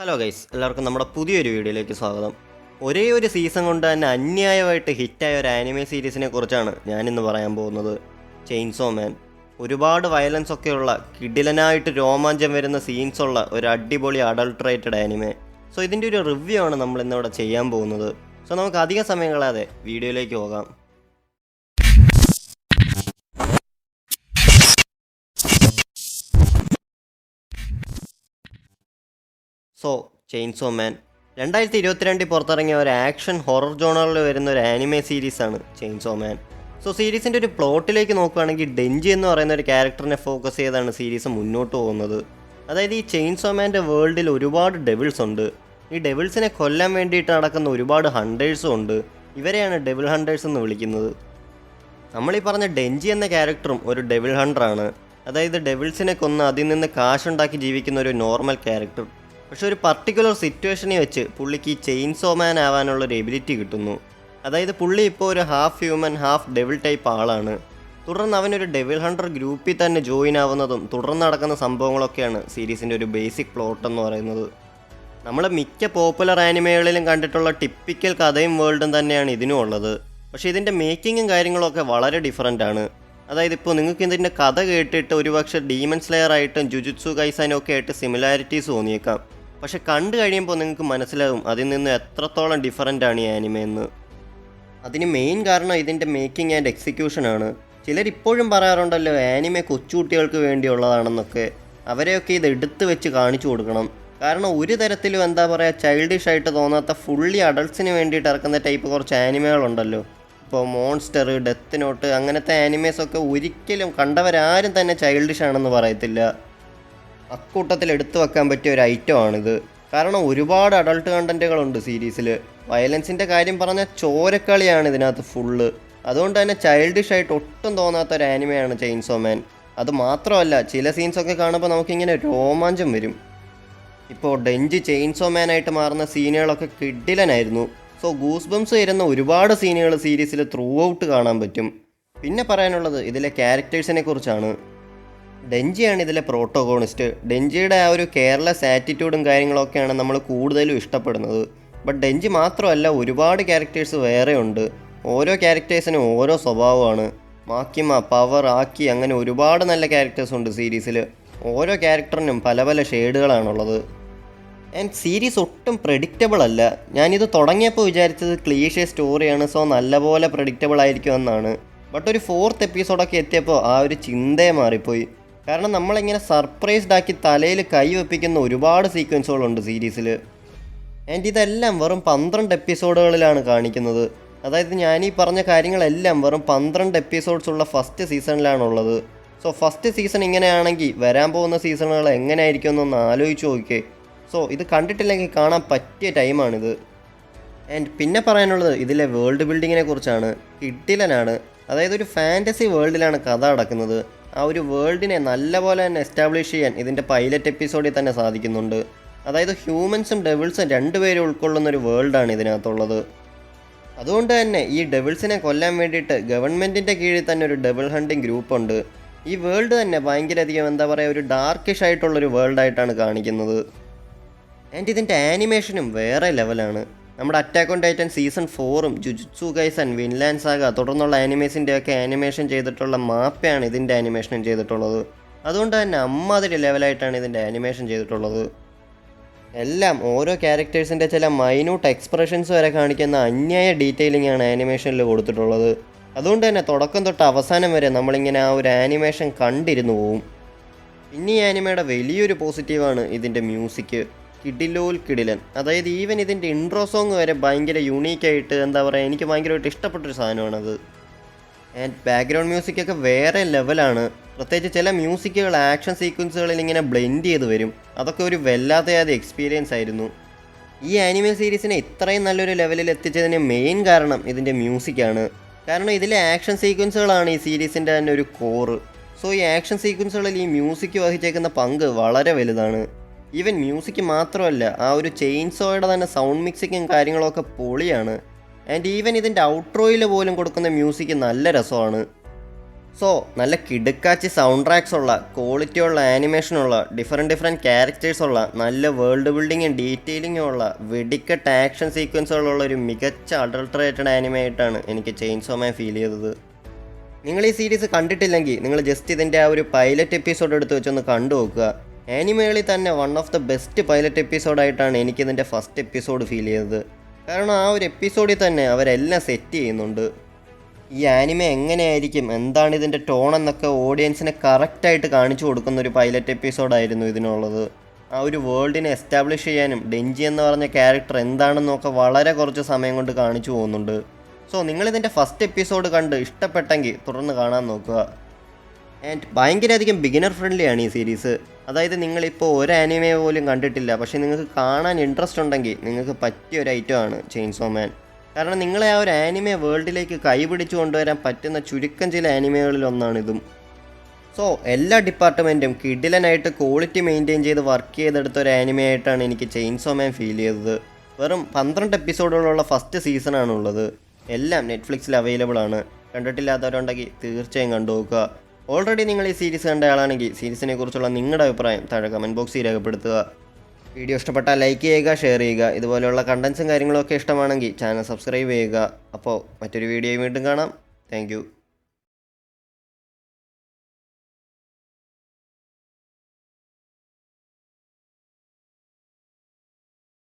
Hello guys, എല്ലാവർക്കും നമ്മുടെ പുതിയൊരു വീഡിയോയിലേക്ക് സ്വാഗതം. ഒരേ ഒരു സീസൺ കൊണ്ട് തന്നെ അന്യായമായിട്ട് ഹിറ്റായ ഒരു ആനിമേ സീരീസിനെ കുറിച്ചാണ് ഞാനിന്ന് പറയാൻ പോകുന്നത്. ചെയിൻസോ മാൻ. ഒരുപാട് വയലൻസ് ഒക്കെയുള്ള കിടിലനായിട്ട് രോമാഞ്ചം വരുന്ന സീൻസ് ഉള്ള ഒരു അടിപൊളി അഡൾട്രേറ്റഡ് ആനിമേ. സോ ഇതിൻ്റെ ഒരു റിവ്യൂ ആണ് നമ്മൾ ഇന്നിവിടെ ചെയ്യാൻ പോകുന്നത്. സോ നമുക്ക് അധിക സമയം കളയാതെ വീഡിയോയിലേക്ക് പോകാം. സോ ചെയിൻസോ മാൻ 2022 പുറത്തിറങ്ങിയ ഒരു ആക്ഷൻ ഹൊറർ ജോണറിൽ വരുന്ന ഒരു ആനിമേ സീരീസാണ് ചെയിൻസോ മാൻ. സോ സീരീസിൻ്റെ ഒരു പ്ലോട്ടിലേക്ക് നോക്കുകയാണെങ്കിൽ ഡെഞ്ചി എന്ന് പറയുന്ന ഒരു ക്യാരക്ടറിനെ ഫോക്കസ് ചെയ്താണ് സീരീസ് മുന്നോട്ട് പോകുന്നത്. അതായത് ഈ ചെയിൻസോ മാൻ്റെ വേൾഡിൽ ഒരുപാട് ഡെവിൾസ് ഉണ്ട്. ഈ ഡെവിൾസിനെ കൊല്ലാൻ വേണ്ടിയിട്ട് നടക്കുന്ന ഒരുപാട് ഹണ്ടേഴ്സും ഉണ്ട്. ഇവരെയാണ് ഡെവിൾ ഹണ്ടേഴ്സ് എന്ന് വിളിക്കുന്നത്. നമ്മളീ പറഞ്ഞ ഡെഞ്ചി എന്ന ക്യാരക്ടറും ഒരു ഡെവിൾ ഹണ്ടറാണ്. അതായത് ഡെവിൾസിനെ കൊന്ന് അതിൽ നിന്ന് കാശുണ്ടാക്കി ജീവിക്കുന്ന ഒരു നോർമൽ ക്യാരക്ടർ. പക്ഷെ ഒരു പർട്ടിക്കുലർ സിറ്റുവേഷനെ വെച്ച് പുള്ളിക്ക് ഈ ചെയിൻസോ മാൻ ആവാനുള്ളൊരു എബിലിറ്റി കിട്ടുന്നു. അതായത് പുള്ളി ഇപ്പോൾ ഒരു half human half devil type ആളാണ്. തുടർന്ന് അവനൊരു ഡെവിൾ ഹണ്ടർ ഗ്രൂപ്പിൽ തന്നെ ജോയിൻ ആവുന്നതും തുടർന്ന് നടക്കുന്ന സംഭവങ്ങളൊക്കെയാണ് സീരീസിൻ്റെ ഒരു ബേസിക് പ്ലോട്ട് എന്ന് പറയുന്നത്. നമ്മൾ മിക്ക പോപ്പുലർ ആനിമകളിലും കണ്ടിട്ടുള്ള ടിപ്പിക്കൽ കഥയും വേൾഡും തന്നെയാണ് ഇതിനും ഉള്ളത്. പക്ഷേ ഇതിൻ്റെ മേക്കിങ്ങും കാര്യങ്ങളൊക്കെ വളരെ ഡിഫറൻ്റ് ആണ്. അതായത് ഇപ്പോൾ നിങ്ങൾക്ക് ഇതിൻ്റെ കഥ കേട്ടിട്ട് ഒരുപക്ഷെ ഡീമൺ സ്ലെയർ ആയിട്ടും ജുജുത്സു കൈസാനും ഒക്കെ ആയിട്ട് സിമിലാരിറ്റീസ് തോന്നിയേക്കാം. പക്ഷെ കണ്ടു കഴിയുമ്പോൾ നിങ്ങൾക്ക് മനസ്സിലാകും അതിൽ നിന്ന് എത്രത്തോളം ഡിഫറൻ്റ് ആണ് ഈ ആനിമ എന്ന്. അതിന് മെയിൻ കാരണം ഇതിൻ്റെ മേക്കിംഗ് ആൻഡ് എക്സിക്യൂഷനാണ്. ചിലരിപ്പോഴും പറയാറുണ്ടല്ലോ ആനിമ കൊച്ചുകുട്ടികൾക്ക് വേണ്ടിയുള്ളതാണെന്നൊക്കെ. അവരെയൊക്കെ ഇത് എടുത്ത് വെച്ച് കാണിച്ചു കൊടുക്കണം. കാരണം ഒരു തരത്തിലും എന്താ പറയുക ചൈൽഡിഷ് ആയിട്ട് തോന്നാത്ത ഫുള്ളി അഡൾട്ട്സിന് വേണ്ടിയിട്ട് ഇറക്കുന്ന ടൈപ്പ് കുറച്ച് ആനിമകളുണ്ടല്ലോ. ഇപ്പോൾ മോൺസ്റ്റർ, ഡെത്ത് നോട്ട് അങ്ങനത്തെ ആനിമേസൊക്കെ ഒരിക്കലും കണ്ടവരാരും തന്നെ ചൈൽഡിഷ് ആണെന്ന് പറയത്തില്ല. അക്കൂട്ടത്തിൽ എടുത്തു വെക്കാൻ പറ്റിയ ഒരു ഐറ്റം ആണിത്. കാരണം ഒരുപാട് അഡൾട്ട് കണ്ടൻറ്റുകളുണ്ട് സീരീസിൽ. വയലൻസിൻ്റെ കാര്യം പറഞ്ഞാൽ ചോരക്കളിയാണ് ഇതിനകത്ത് ഫുള്ള്. അതുകൊണ്ട് തന്നെ ചൈൽഡിഷ് ആയിട്ട് ഒട്ടും തോന്നാത്ത ഒരു ആനിമയാണ് ചെയിൻസോ മാൻ. അത് മാത്രമല്ല ചില സീൻസൊക്കെ കാണുമ്പോൾ നമുക്കിങ്ങനെ രോമാഞ്ചം വരും. ഇപ്പോൾ ഡെഞ്ചി ചെയിൻസോ മാനായിട്ട് മാറുന്ന സീനുകളൊക്കെ കിഡിലനായിരുന്നു. സോ ഗൂസ് ബംസ് വരുന്ന ഒരുപാട് സീനുകൾ സീരീസിൽ ത്രൂ ഔട്ട് കാണാൻ പറ്റും. പിന്നെ പറയാനുള്ളത് ഇതിലെ ക്യാരക്ടേഴ്സിനെ കുറിച്ചാണ്. ഡെഞ്ചിയാണ് ഇതിലെ പ്രോട്ടോഗോണിസ്റ്റ്. ഡെഞ്ചിയുടെ ആ ഒരു കെയർലെസ് ആറ്റിറ്റ്യൂഡും കാര്യങ്ങളൊക്കെയാണ് നമ്മൾ കൂടുതലും ഇഷ്ടപ്പെടുന്നത്. ബട്ട് ഡെഞ്ചി മാത്രമല്ല ഒരുപാട് ക്യാരക്ടേഴ്സ് വേറെ ഉണ്ട്. ഓരോ ക്യാരക്ടേഴ്സിനും ഓരോ സ്വഭാവമാണ്. മാക്കിമ, പവർ, ആക്കി അങ്ങനെ ഒരുപാട് നല്ല ക്യാരക്ടേഴ്സ് ഉണ്ട് സീരീസിൽ. ഓരോ ക്യാരക്ടറിനും പല പല ഷെയ്ഡുകളാണുള്ളത്. ആൻഡ് സീരീസ് ഒട്ടും പ്രെഡിക്റ്റബിൾ അല്ല. ഞാനിത് തുടങ്ങിയപ്പോൾ വിചാരിച്ചത് ക്ലീഷേ സ്റ്റോറിയാണ്, സോ നല്ലപോലെ പ്രെഡിക്റ്റബിൾ ആയിരിക്കും എന്നാണ്. ബട്ട് ഒരു 4th എപ്പിസോഡൊക്കെ എത്തിയപ്പോൾ ആ ഒരു ചിന്തയെ മാറിപ്പോയി. കാരണം നമ്മളിങ്ങനെ സർപ്രൈസ്ഡ് ആക്കി തലയിൽ കൈ വെപ്പിക്കുന്ന ഒരുപാട് സീക്വൻസുകളുണ്ട് സീരീസിൽ. ആൻഡ് ഇതെല്ലാം വെറും 12 എപ്പിസോഡുകളിലാണ് കാണിക്കുന്നത്. അതായത് ഞാനീ പറഞ്ഞ കാര്യങ്ങളെല്ലാം വെറും 12 എപ്പിസോഡ്സ് ഉള്ള ഫസ്റ്റ് സീസണിലാണുള്ളത്. സോ ഫസ്റ്റ് സീസൺ ഇങ്ങനെയാണെങ്കിൽ വരാൻ പോകുന്ന സീസണുകൾ എങ്ങനെയായിരിക്കും എന്നൊന്ന് ആലോചിച്ച് നോക്കിയേ. സോ ഇത് കണ്ടിട്ടില്ലെങ്കിൽ കാണാൻ പറ്റിയ ടൈമാണിത്. ആൻഡ് പിന്നെ പറയാനുള്ളത് ഇതിലെ വേൾഡ് ബിൽഡിങ്ങിനെ കുറിച്ചാണ്. കിഡിലനാണ്. അതായത് ഒരു ഫാൻറ്റസി വേൾഡിലാണ് കഥ നടക്കുന്നത്. ആ ഒരു വേൾഡിനെ നല്ലപോലെ തന്നെ എസ്റ്റാബ്ലിഷ് ചെയ്യാൻ ഇതിൻ്റെ പൈലറ്റ് എപ്പിസോഡിൽ തന്നെ സാധിക്കുന്നുണ്ട്. അതായത് ഹ്യൂമൻസും ഡെവിൾസും രണ്ടുപേരും ഉൾക്കൊള്ളുന്നൊരു വേൾഡാണ് ഇതിനകത്തുള്ളത്. അതുകൊണ്ട് തന്നെ ഈ ഡെവിൾസിനെ കൊല്ലാൻ വേണ്ടിയിട്ട് ഗവൺമെൻറ്റിൻ്റെ കീഴിൽ തന്നെ ഒരു ഡെവിൾ ഹണ്ടിങ് ഗ്രൂപ്പുണ്ട്. ഈ വേൾഡ് തന്നെ ഭയങ്കരധികം എന്താ പറയുക ഒരു ഡാർക്കിഷ് ആയിട്ടുള്ളൊരു വേൾഡായിട്ടാണ് കാണിക്കുന്നത്. ആൻഡ് ഇതിൻ്റെ ആനിമേഷനും വേറെ ലെവലാണ്. നമ്മുടെ അറ്റാക്ക് ഓൺ ടൈറ്റൻ സീസൺ 4ഉം ജുജുത്സു കൈസൻ, വിൻലാൻഡ് സാഗ തുടർന്നുള്ള ആനിമേഷൻ്റെയൊക്കെ ആനിമേഷൻ ചെയ്തിട്ടുള്ള മാപ്പയാണ് ഇതിൻ്റെ ആനിമേഷനും ചെയ്തിട്ടുള്ളത്. അതുകൊണ്ട് തന്നെ അമ്മാതിരി ലെവലായിട്ടാണ് ഇതിൻ്റെ ആനിമേഷൻ ചെയ്തിട്ടുള്ളത്. എല്ലാം ഓരോ ക്യാരക്ടേഴ്സിൻ്റെ ചില മൈന്യൂട്ട് എക്സ്പ്രഷൻസ് വരെ കാണിക്കുന്ന അന്യായ ഡീറ്റെയിലിംഗ് ആണ് ആനിമേഷനിൽ കൊടുത്തിട്ടുള്ളത്. അതുകൊണ്ട് തന്നെ തുടക്കം തൊട്ട് അവസാനം വരെ നമ്മളിങ്ങനെ ആ ഒരു ആനിമേഷൻ കണ്ടിരുന്നു പോവും. പിന്നെ ഈ ആനിമയുടെ വലിയൊരു പോസിറ്റീവാണ് ഇതിൻ്റെ മ്യൂസിക്. കിടിലൻ. അതായത് ഈവൻ ഇതിൻ്റെ ഇൻട്രോ സോങ് വരെ ഭയങ്കര യുണീക്കായിട്ട് എന്താ പറയുക എനിക്ക് ഭയങ്കരമായിട്ട് ഇഷ്ടപ്പെട്ടൊരു സാധനമാണത്. ആൻഡ് ബാക്ക്ഗ്രൗണ്ട് മ്യൂസിക്കൊക്കെ വേറെ ലെവലാണ്. പ്രത്യേകിച്ച് ചില മ്യൂസിക്കുകൾ ആക്ഷൻ സീക്വൻസുകളിൽ ഇങ്ങനെ ബ്ലെൻഡ് ചെയ്ത് വരും. അതൊക്കെ ഒരു വല്ലാത്ത എക്സ്പീരിയൻസ് ആയിരുന്നു. ഈ ആനിമേ സീരീസിനെ ഇത്രയും നല്ലൊരു ലെവലിൽ എത്തിച്ചതിന് മെയിൻ കാരണം ഇതിൻ്റെ മ്യൂസിക്കാണ്. കാരണം ഇതിലെ ആക്ഷൻ സീക്വൻസുകളാണ് ഈ സീരീസിൻ്റെ തന്നെ ഒരു കോറ്. സോ ഈ ആക്ഷൻ സീക്വൻസുകളിൽ ഈ മ്യൂസിക് വഹിച്ചേക്കുന്ന പങ്ക് വളരെ വലുതാണ്. ഈവൻ മ്യൂസിക് മാത്രമല്ല ആ ഒരു ചെയിൻസോയുടെ തന്നെ സൗണ്ട് മിക്സിങ്ങും കാര്യങ്ങളൊക്കെ പൊളിയാണ്. ആൻഡ് ഈവൻ ഇതിൻ്റെ ഔട്ട്രോയിൽ പോലും കൊടുക്കുന്ന മ്യൂസിക് നല്ല രസമാണ്. സോ നല്ല കിടുക്കാച്ചി സൗണ്ട് ട്രാക്സ് ഉള്ള ക്വാളിറ്റിയുള്ള ആനിമേഷനുള്ള ഡിഫറെൻറ്റ് ക്യാരക്ടേഴ്സുള്ള നല്ല വേൾഡ് ബിൽഡിങ്ങും ഡീറ്റെയിലിങ്ങും ഉള്ള വെടിക്കെട്ട് ആക്ഷൻ സീക്വൻസുകളുള്ള ഒരു മികച്ച അഡൾട്ടറേറ്റഡ് ആനിമേ ആയിട്ടാണ് എനിക്ക് ചെയിൻസോ മാൻ ഫീൽ ചെയ്തത്. നിങ്ങൾ ഈ സീരീസ് കണ്ടിട്ടില്ലെങ്കിൽ നിങ്ങൾ ജസ്റ്റ് ഇതിൻ്റെ ആ ഒരു പൈലറ്റ് എപ്പിസോഡ് എടുത്ത് വെച്ചൊന്ന് കണ്ടു നോക്കുക. ആനിമേകളിൽ തന്നെ one of the best pilot എപ്പിസോഡായിട്ടാണ് എനിക്കിതിൻ്റെ ഫസ്റ്റ് എപ്പിസോഡ് ഫീൽ ചെയ്തത്. കാരണം ആ ഒരു എപ്പിസോഡിൽ തന്നെ അവരെല്ലാം സെറ്റ് ചെയ്യുന്നുണ്ട്. ഈ ആനിമെ എങ്ങനെയായിരിക്കും, എന്താണ് ഇതിൻ്റെ ടോൺ എന്നൊക്കെ ഓഡിയൻസിനെ കറക്റ്റായിട്ട് കാണിച്ചു കൊടുക്കുന്ന ഒരു പൈലറ്റ് എപ്പിസോഡായിരുന്നു ഇതിനുള്ളത്. ആ ഒരു വേൾഡിനെ എസ്റ്റാബ്ലിഷ് ചെയ്യാനും ഡെഞ്ചി എന്ന് പറഞ്ഞ ക്യാരക്ടർ എന്താണെന്നൊക്കെ വളരെ കുറച്ച് സമയം കൊണ്ട് കാണിച്ചു പോകുന്നുണ്ട്. സോ നിങ്ങളിതിൻ്റെ ഫസ്റ്റ് എപ്പിസോഡ് കണ്ട് ഇഷ്ടപ്പെട്ടെങ്കിൽ തുടർന്ന് കാണാൻ നോക്കുക. ആൻഡ് ഭയങ്കരധികം ബിഗിനർ ഫ്രണ്ട്ലി ആണ് ഈ സീരീസ്. അതായത് നിങ്ങളിപ്പോൾ ഒരു ആനിമെ പോലും കണ്ടിട്ടില്ല, പക്ഷേ നിങ്ങൾക്ക് കാണാൻ ഇൻട്രസ്റ്റ് ഉണ്ടെങ്കിൽ നിങ്ങൾക്ക് പറ്റിയ ഒരു ഐറ്റമാണ് ചെയിൻസോ മാൻ. കാരണം നിങ്ങളെ ആ ഒരു ആനിമെ വേൾഡിലേക്ക് കൈപിടിച്ചു കൊണ്ടുവരാൻ പറ്റുന്ന ചുരുക്കം ചില ആനിമകളിലൊന്നാണിതും. സോ എല്ലാ ഡിപ്പാർട്ട്മെൻറ്റും കിഡിലനായിട്ട് ക്വാളിറ്റി മെയിൻറ്റെയിൻ ചെയ്ത് വർക്ക് ചെയ്തെടുത്ത ഒരു ആനിമെ ആയിട്ടാണ് എനിക്ക് ചെയിൻസോ മാൻ ഫീൽ ചെയ്തത്. വെറും 12 എപ്പിസോഡുകളുള്ള ഫസ്റ്റ് സീസണാണുള്ളത്. എല്ലാം നെറ്റ്ഫ്ലിക്സിൽ അവൈലബിൾ ആണ്. കണ്ടിട്ടില്ലാത്തവരുണ്ടെങ്കിൽ തീർച്ചയായും കണ്ടു നോക്കുക. ഓൾറെഡി നിങ്ങൾ ഈ സീരീസ് കണ്ട ആളാണെങ്കിൽ സീരീസിനെ കുറിച്ചുള്ള നിങ്ങളുടെ അഭിപ്രായം താഴെ കമൻറ്റ് ബോക്സിൽ രേഖപ്പെടുത്തുക. വീഡിയോ ഇഷ്ടപ്പെട്ടാൽ ലൈക്ക് ചെയ്യുക, ഷെയർ ചെയ്യുക. ഇതുപോലെയുള്ള കണ്ടൻസും കാര്യങ്ങളൊക്കെ ഇഷ്ടമാണെങ്കിൽ ചാനൽ സബ്സ്ക്രൈബ് ചെയ്യുക. അപ്പോൾ മറ്റൊരു വീഡിയോയും വീണ്ടും കാണാം. താങ്ക്